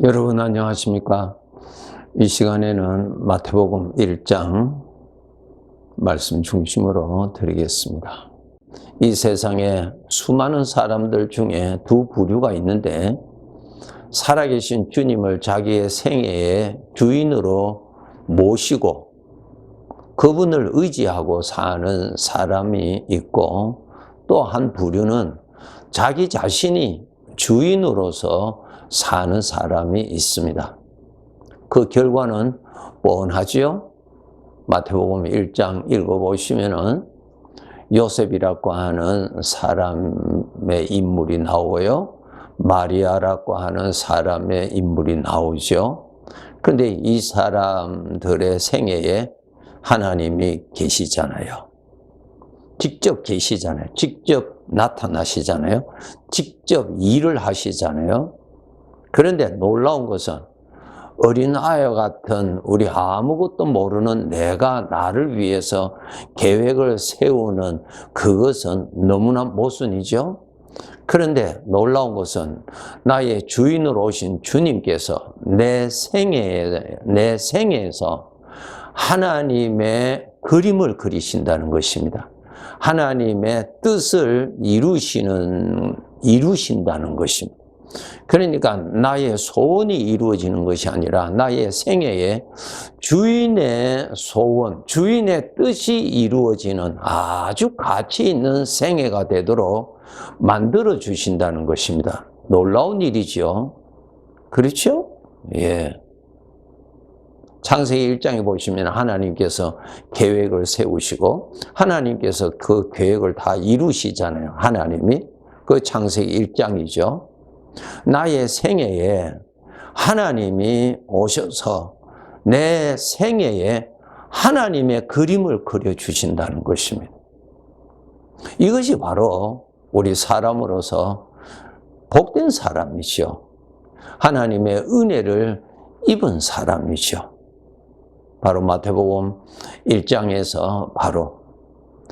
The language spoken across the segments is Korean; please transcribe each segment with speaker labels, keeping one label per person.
Speaker 1: 여러분 안녕하십니까? 이 시간에는 마태복음 1장 말씀 중심으로 드리겠습니다. 이 세상에 수많은 사람들 중에 두 부류가 있는데 살아계신 주님을 자기의 생애의 주인으로 모시고 그분을 의지하고 사는 사람이 있고, 또 한 부류는 자기 자신이 주인으로서 사는 사람이 있습니다. 그 결과는 뻔하지요? 마태복음 1장 읽어보시면은 요셉이라고 하는 사람의 인물이 나오고요, 마리아라고 하는 사람의 인물이 나오죠. 그런데 이 사람들의 생애에 하나님이 계시잖아요. 직접 계시잖아요. 직접 나타나시잖아요. 직접 일을 하시잖아요. 그런데 놀라운 것은 어린아이와 같은 우리 아무것도 모르는 내가 나를 위해서 계획을 세우는 그것은 너무나 모순이죠. 그런데 놀라운 것은 나의 주인으로 오신 주님께서 내 생애에서 하나님의 그림을 그리신다는 것입니다. 하나님의 뜻을 이루신다는 것입니다. 그러니까 나의 소원이 이루어지는 것이 아니라 나의 생애에 주인의 소원, 주인의 뜻이 이루어지는 아주 가치 있는 생애가 되도록 만들어 주신다는 것입니다. 놀라운 일이죠. 그렇죠? 예. 창세기 1장에 보시면 하나님께서 계획을 세우시고 하나님께서 그 계획을 다 이루시잖아요. 하나님이. 그 창세기 1장이죠. 나의 생애에 하나님이 오셔서 내 생애에 하나님의 그림을 그려주신다는 것입니다. 이것이 바로 우리 사람으로서 복된 사람이죠. 하나님의 은혜를 입은 사람이죠. 바로 마태복음 1장에서 바로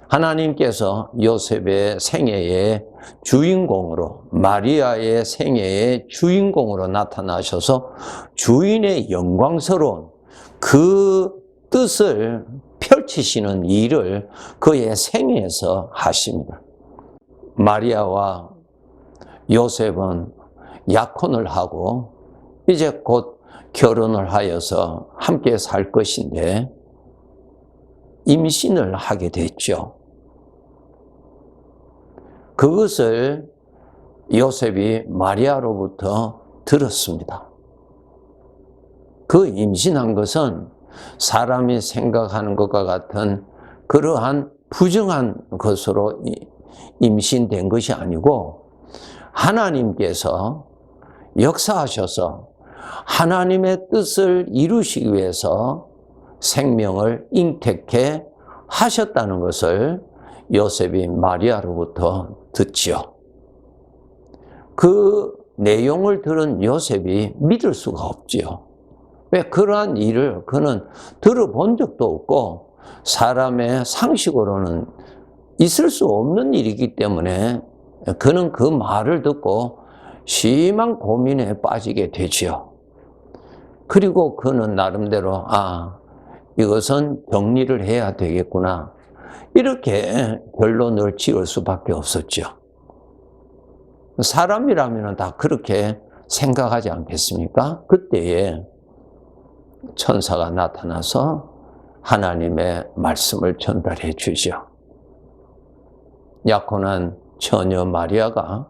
Speaker 1: 하나님께서 요셉의 생애의 주인공으로, 마리아의 생애의 주인공으로 나타나셔서 주인의 영광스러운 그 뜻을 펼치시는 일을 그의 생애에서 하십니다. 마리아와 요셉은 약혼을 하고 이제 곧 결혼을 하여서 함께 살 것인데 임신을 하게 됐죠. 그것을 요셉이 마리아로부터 들었습니다. 그 임신한 것은 사람이 생각하는 것과 같은 그러한 부정한 것으로 임신된 것이 아니고 하나님께서 역사하셔서 하나님의 뜻을 이루시기 위해서 생명을 잉태케 하셨다는 것을 요셉이 마리아로부터 듣지요. 그 내용을 들은 요셉이 믿을 수가 없지요. 왜? 그러한 일을 그는 들어본 적도 없고 사람의 상식으로는 있을 수 없는 일이기 때문에 그는 그 말을 듣고 심한 고민에 빠지게 되지요. 그리고 그는 나름대로 이것은 정리를 해야 되겠구나, 이렇게 결론을 지을 수밖에 없었죠. 사람이라면 다 그렇게 생각하지 않겠습니까? 그때에 천사가 나타나서 하나님의 말씀을 전달해 주죠. 약혼한 처녀 마리아가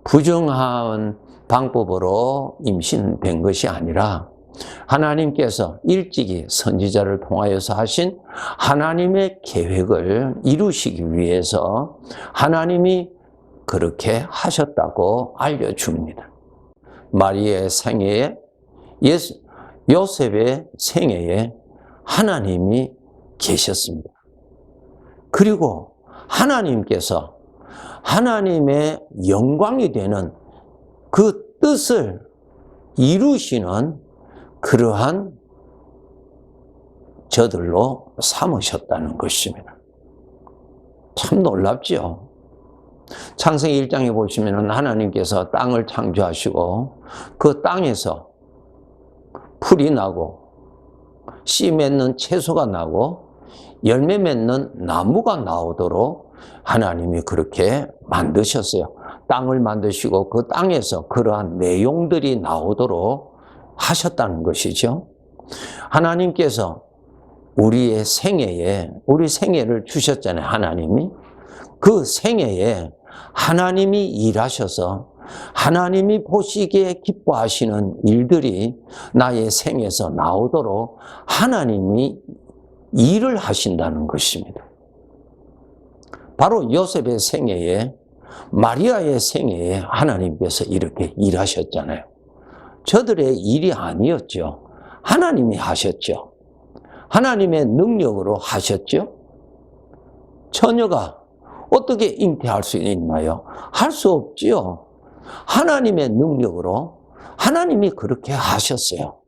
Speaker 1: 부정한 방법으로 임신된 것이 아니라 하나님께서 일찍이 선지자를 통하여서 하신 하나님의 계획을 이루시기 위해서 하나님이 그렇게 하셨다고 알려줍니다. 마리아의 생애에, 요셉의 생애에 하나님이 계셨습니다. 그리고 하나님께서 하나님의 영광이 되는 그 뜻을 이루시는 그러한 저들로 삼으셨다는 것입니다. 참 놀랍죠. 창세기 1장에 보시면 하나님께서 땅을 창조하시고 그 땅에서 풀이 나고 씨 맺는 채소가 나고 열매 맺는 나무가 나오도록 하나님이 그렇게 만드셨어요. 땅을 만드시고 그 땅에서 그러한 내용들이 나오도록 하셨다는 것이죠. 하나님께서 우리의 생애에, 우리 생애를 주셨잖아요. 하나님이. 그 생애에 하나님이 일하셔서 하나님이 보시기에 기뻐하시는 일들이 나의 생에서 나오도록 하나님이 일을 하신다는 것입니다. 바로 요셉의 생애에, 마리아의 생애에 하나님께서 이렇게 일하셨잖아요. 저들의 일이 아니었죠. 하나님이 하셨죠. 하나님의 능력으로 하셨죠. 처녀가 어떻게 잉태할 수 있나요? 할 수 없지요. 하나님의 능력으로 하나님이 그렇게 하셨어요.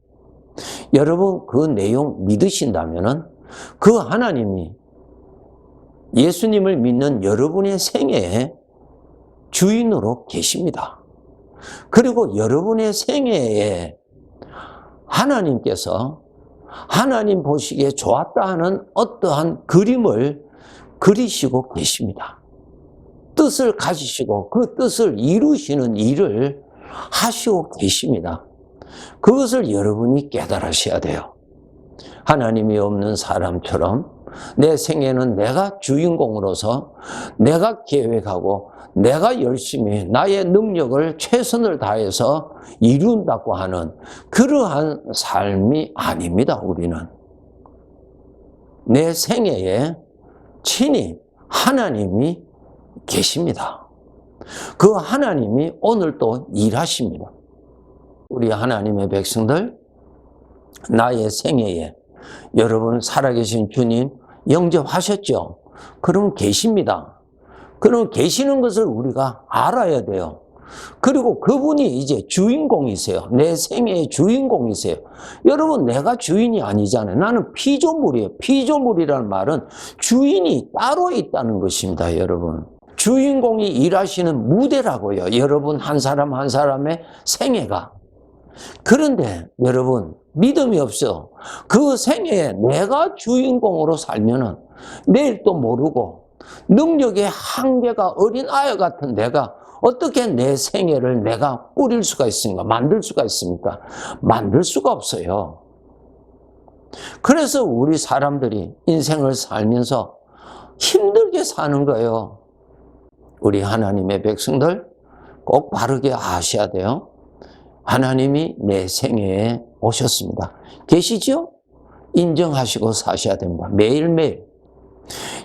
Speaker 1: 여러분 그 내용 믿으신다면은 그 하나님이 예수님을 믿는 여러분의 생애에 주인으로 계십니다. 그리고 여러분의 생애에 하나님께서 하나님 보시기에 좋았다 하는 어떠한 그림을 그리시고 계십니다. 뜻을 가지시고 그 뜻을 이루시는 일을 하시고 계십니다. 그것을 여러분이 깨달으셔야 돼요. 하나님이 없는 사람처럼 내 생애는 내가 주인공으로서 내가 계획하고 내가 열심히 나의 능력을 최선을 다해서 이룬다고 하는 그러한 삶이 아닙니다. 우리는 내 생애에 친히 하나님이 계십니다. 그 하나님이 오늘 또 일하십니다. 우리 하나님의 백성들, 나의 생애에 여러분 살아계신 주님 영접하셨죠? 그럼 계십니다. 그럼 계시는 것을 우리가 알아야 돼요. 그리고 그분이 이제 주인공이세요. 내 생애의 주인공이세요. 여러분 내가 주인이 아니잖아요. 나는 피조물이에요. 피조물이라는 말은 주인이 따로 있다는 것입니다. 여러분 주인공이 일하시는 무대라고요. 여러분 한 사람 한 사람의 생애가. 그런데 여러분 믿음이 없어. 그 생애에 내가 주인공으로 살면은 내일 또 모르고 능력의 한계가 어린 아이 같은 내가 어떻게 내 생애를 내가 꾸릴 수가 있습니까? 만들 수가 있습니까? 만들 수가 없어요. 그래서 우리 사람들이 인생을 살면서 힘들게 사는 거예요. 우리 하나님의 백성들 꼭 바르게 아셔야 돼요. 하나님이 내 생애에 오셨습니다. 계시죠? 인정하시고 사셔야 됩니다. 매일매일.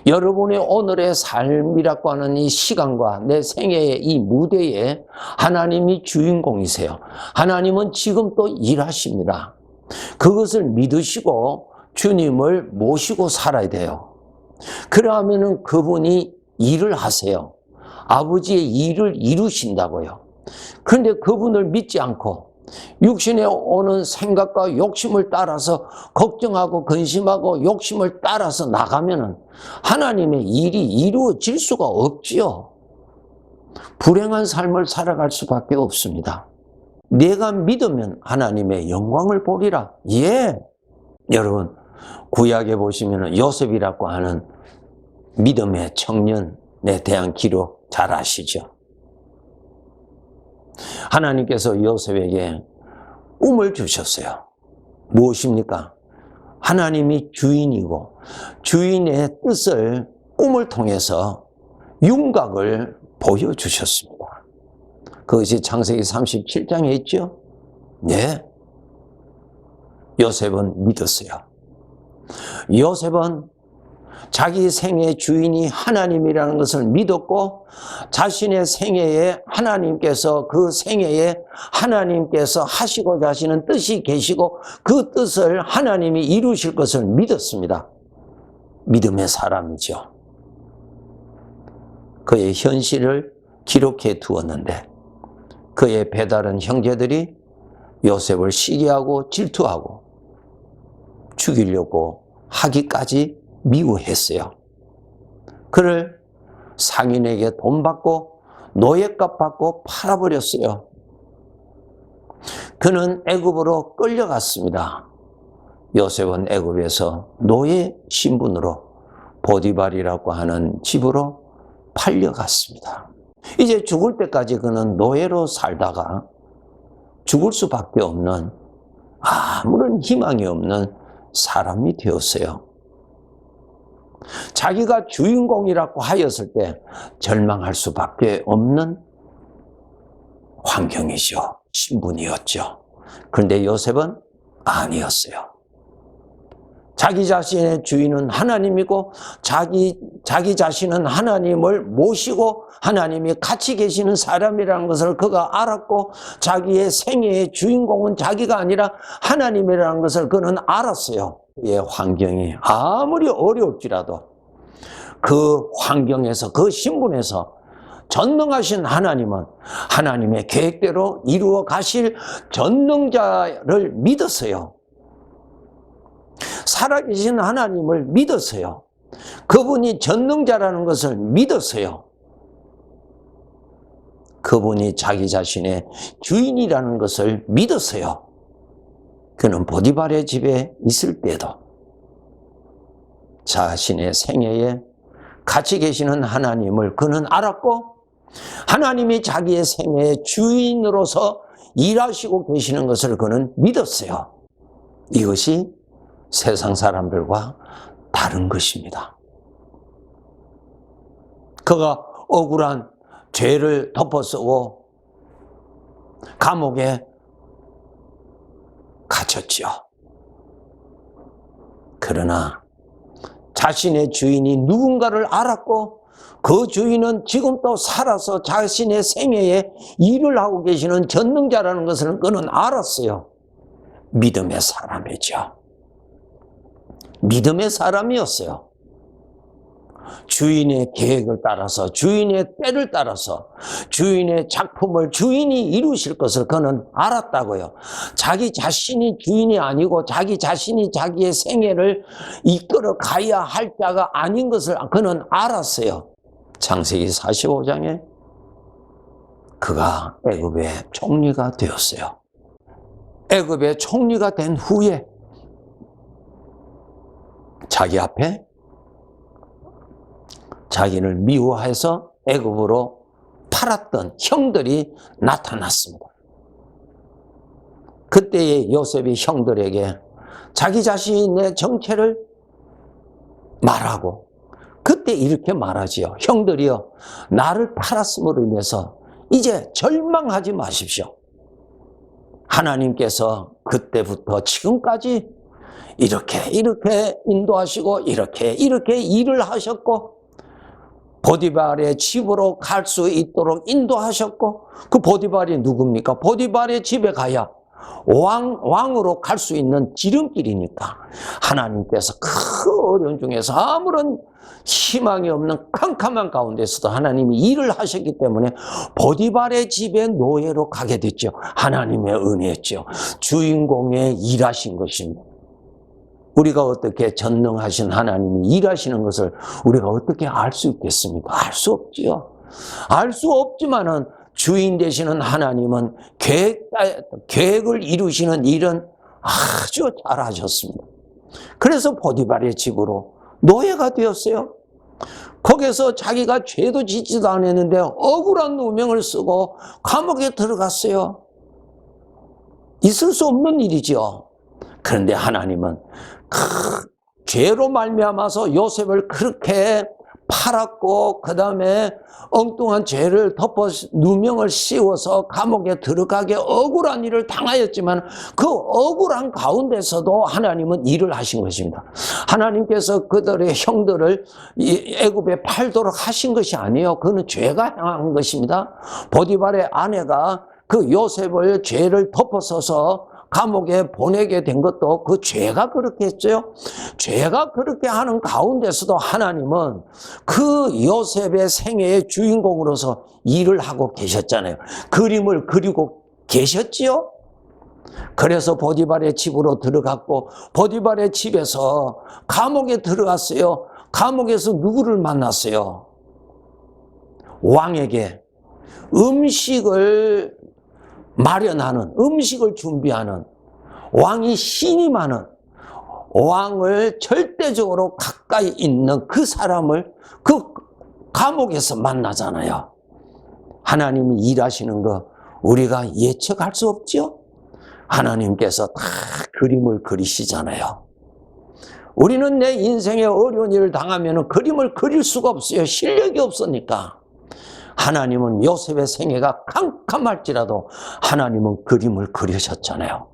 Speaker 1: 여러분의 오늘의 삶이라고 하는 이 시간과 내 생애의 이 무대에 하나님이 주인공이세요. 하나님은 지금 또 일하십니다. 그것을 믿으시고 주님을 모시고 살아야 돼요. 그러면은 그분이 일을 하세요. 아버지의 일을 이루신다고요. 그런데 그분을 믿지 않고 육신에 오는 생각과 욕심을 따라서 걱정하고 근심하고 욕심을 따라서 나가면은 하나님의 일이 이루어질 수가 없지요. 불행한 삶을 살아갈 수밖에 없습니다. 내가 믿으면 하나님의 영광을 보리라. 예. 여러분 구약에 보시면 요셉이라고 하는 믿음의 청년에 대한 기록 잘 아시죠? 하나님께서 요셉에게 꿈을 주셨어요. 무엇입니까? 하나님이 주인이고 주인의 뜻을 꿈을 통해서 윤곽을 보여주셨습니다. 그것이 창세기 37장에 있죠? 네. 요셉은 믿었어요. 요셉은 자기 생의 주인이 하나님이라는 것을 믿었고 자신의 생애에 하나님께서 그 생애에 하나님께서 하시고자 하시는 뜻이 계시고 그 뜻을 하나님이 이루실 것을 믿었습니다. 믿음의 사람이죠. 그의 현실을 기록해 두었는데 그의 배다른 형제들이 요셉을 시기하고 질투하고 죽이려고 하기까지 미워했어요. 그를 상인에게 돈 받고 노예값 받고 팔아버렸어요. 그는 애굽으로 끌려갔습니다. 요셉은 애굽에서 노예 신분으로 보디발이라고 하는 집으로 팔려갔습니다. 이제 죽을 때까지 그는 노예로 살다가 죽을 수밖에 없는 아무런 희망이 없는 사람이 되었어요. 자기가 주인공이라고 하였을 때 절망할 수밖에 없는 환경이죠. 신분이었죠. 그런데 요셉은 아니었어요. 자기 자신의 주인은 하나님이고 자기 자신은 하나님을 모시고 하나님이 같이 계시는 사람이라는 것을 그가 알았고 자기의 생애의 주인공은 자기가 아니라 하나님이라는 것을 그는 알았어요. 그의 환경이 아무리 어려울지라도 그 환경에서 그 신분에서 전능하신 하나님은 하나님의 계획대로 이루어 가실 전능자를 믿었어요. 살아계신 하나님을 믿었어요. 그분이 전능자라는 것을 믿었어요. 그분이 자기 자신의 주인이라는 것을 믿었어요. 그는 보디발의 집에 있을 때도 자신의 생애에 같이 계시는 하나님을 그는 알았고 하나님이 자기의 생애의 주인으로서 일하시고 계시는 것을 그는 믿었어요. 이것이 세상 사람들과 다른 것입니다. 그가 억울한 죄를 덮어쓰고 감옥에 갇혔지요. 그러나 자신의 주인이 누군가를 알았고 그 주인은 지금 또 살아서 자신의 생애에 일을 하고 계시는 전능자라는 것을 그는 알았어요. 믿음의 사람이죠. 믿음의 사람이었어요. 주인의 계획을 따라서 주인의 때를 따라서 주인의 작품을 주인이 이루실 것을 그는 알았다고요. 자기 자신이 주인이 아니고 자기 자신이 자기의 생애를 이끌어 가야 할 자가 아닌 것을 그는 알았어요. 창세기 45장에 그가 애굽의 총리가 되었어요. 애굽의 총리가 된 후에 자기 앞에 자기를 미워해서 애굽으로 팔았던 형들이 나타났습니다. 그때의 요셉이 형들에게 자기 자신의 정체를 말하고 그때 이렇게 말하지요. 형들이여, 나를 팔았음으로 인해서 이제 절망하지 마십시오. 하나님께서 그때부터 지금까지 이렇게 인도하시고 이렇게 일을 하셨고 보디발의 집으로 갈 수 있도록 인도하셨고 그 보디발이 누굽니까? 보디발의 집에 가야 왕으로 갈 수 있는 지름길이니까 하나님께서 그 어려운 중에서 아무런 희망이 없는 캄캄한 가운데서도 하나님이 일을 하셨기 때문에 보디발의 집에 노예로 가게 됐죠. 하나님의 은혜였죠. 주인공의 일하신 것입니다. 우리가 어떻게 전능하신 하나님이 일하시는 것을 우리가 어떻게 알 수 있겠습니까? 알 수 없지요. 알 수 없지만은 주인 되시는 하나님은 계획을 이루시는 일은 아주 잘하셨습니다. 그래서 보디발의 집으로 노예가 되었어요. 거기서 자기가 죄도 짓지도 않았는데 억울한 누명을 쓰고 감옥에 들어갔어요. 있을 수 없는 일이죠. 그런데 하나님은 죄로 말미암아서 요셉을 그렇게 팔았고 그 다음에 엉뚱한 죄를 덮어 누명을 씌워서 감옥에 들어가게 억울한 일을 당하였지만 그 억울한 가운데서도 하나님은 일을 하신 것입니다. 하나님께서 그들의 형들을 애굽에 팔도록 하신 것이 아니에요. 그는 죄가 행한 것입니다. 보디발의 아내가 그 요셉을 죄를 덮어서서 감옥에 보내게 된 것도 그 죄가 그렇게 했죠. 죄가 그렇게 하는 가운데서도 하나님은 그 요셉의 생애의 주인공으로서 일을 하고 계셨잖아요. 그림을 그리고 계셨지요. 그래서 보디발의 집으로 들어갔고 보디발의 집에서 감옥에 들어갔어요. 감옥에서 누구를 만났어요? 왕에게 음식을 마련하는, 음식을 준비하는, 왕이 신임하는, 왕을 절대적으로 가까이 있는 그 사람을 그 감옥에서 만나잖아요. 하나님이 일하시는 거 우리가 예측할 수 없죠? 하나님께서 다 그림을 그리시잖아요. 우리는 내 인생에 어려운 일을 당하면 그림을 그릴 수가 없어요. 실력이 없으니까. 하나님은 요셉의 생애가 캄캄할지라도 하나님은 그림을 그리셨잖아요.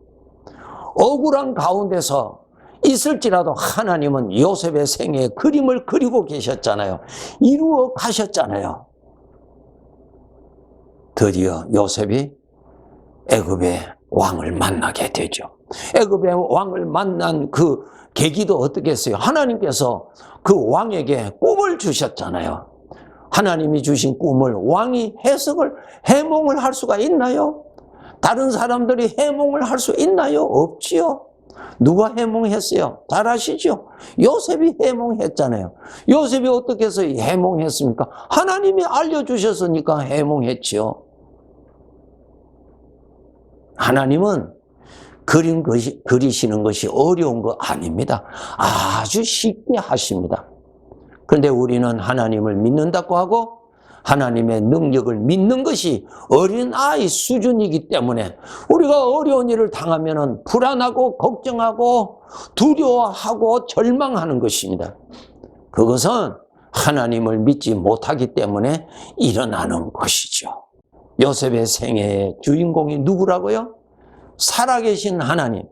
Speaker 1: 억울한 가운데서 있을지라도 하나님은 요셉의 생애에 그림을 그리고 계셨잖아요. 이루어 가셨잖아요. 드디어 요셉이 애굽의 왕을 만나게 되죠. 애굽의 왕을 만난 그 계기도 어떻게 했어요? 하나님께서 그 왕에게 꿈을 주셨잖아요. 하나님이 주신 꿈을 왕이 해몽을 할 수가 있나요? 다른 사람들이 해몽을 할 수 있나요? 없지요. 누가 해몽했어요? 잘 아시죠? 요셉이 해몽했잖아요. 요셉이 어떻게 해서 해몽했습니까? 하나님이 알려주셨으니까 해몽했지요. 하나님은 그리시는 것이 어려운 거 아닙니다. 아주 쉽게 하십니다. 그런데 우리는 하나님을 믿는다고 하고 하나님의 능력을 믿는 것이 어린아이 수준이기 때문에 우리가 어려운 일을 당하면 불안하고 걱정하고 두려워하고 절망하는 것입니다. 그것은 하나님을 믿지 못하기 때문에 일어나는 것이죠. 요셉의 생애의 주인공이 누구라고요? 살아계신 하나님,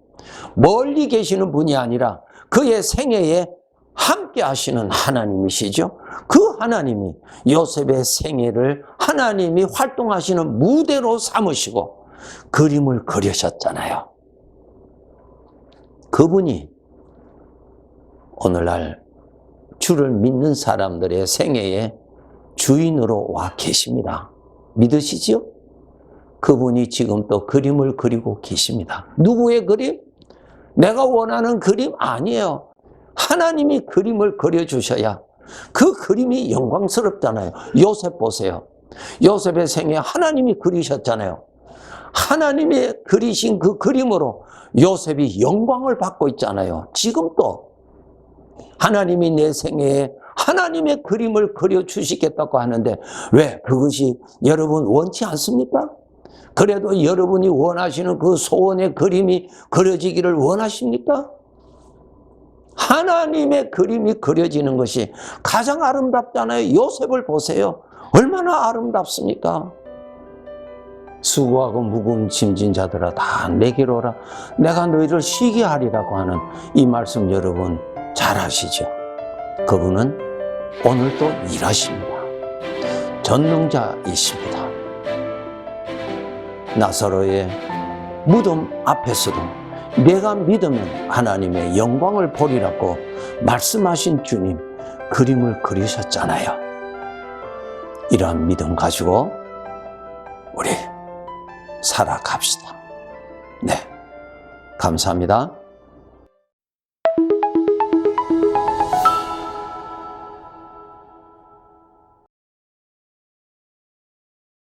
Speaker 1: 멀리 계시는 분이 아니라 그의 생애에 함께 하시는 하나님이시죠. 그 하나님이 요셉의 생애를 하나님이 활동하시는 무대로 삼으시고 그림을 그리셨잖아요. 그분이 오늘날 주를 믿는 사람들의 생애의 주인으로 와 계십니다. 믿으시죠? 그분이 지금 또 그림을 그리고 계십니다. 누구의 그림? 내가 원하는 그림 아니에요. 하나님이 그림을 그려주셔야 그 그림이 영광스럽잖아요. 요셉 보세요. 요셉의 생애 하나님이 그리셨잖아요. 하나님이 그리신 그 그림으로 요셉이 영광을 받고 있잖아요. 지금도 하나님이 내 생애에 하나님의 그림을 그려주시겠다고 하는데 왜 그것이 여러분 원치 않습니까? 그래도 여러분이 원하시는 그 소원의 그림이 그려지기를 원하십니까? 하나님의 그림이 그려지는 것이 가장 아름답잖아요. 요셉을 보세요. 얼마나 아름답습니까? 수고하고 무거운 짐진 자들아 다 내게로 오라. 내가 너희를 쉬게 하리라고 하는 이 말씀 여러분 잘 아시죠? 그분은 오늘도 일하십니다. 전능자이십니다. 나사로의 무덤 앞에서도 내가 믿으면 하나님의 영광을 보리라고 말씀하신 주님 그림을 그리셨잖아요. 이러한 믿음 가지고 우리 살아갑시다. 네, 감사합니다.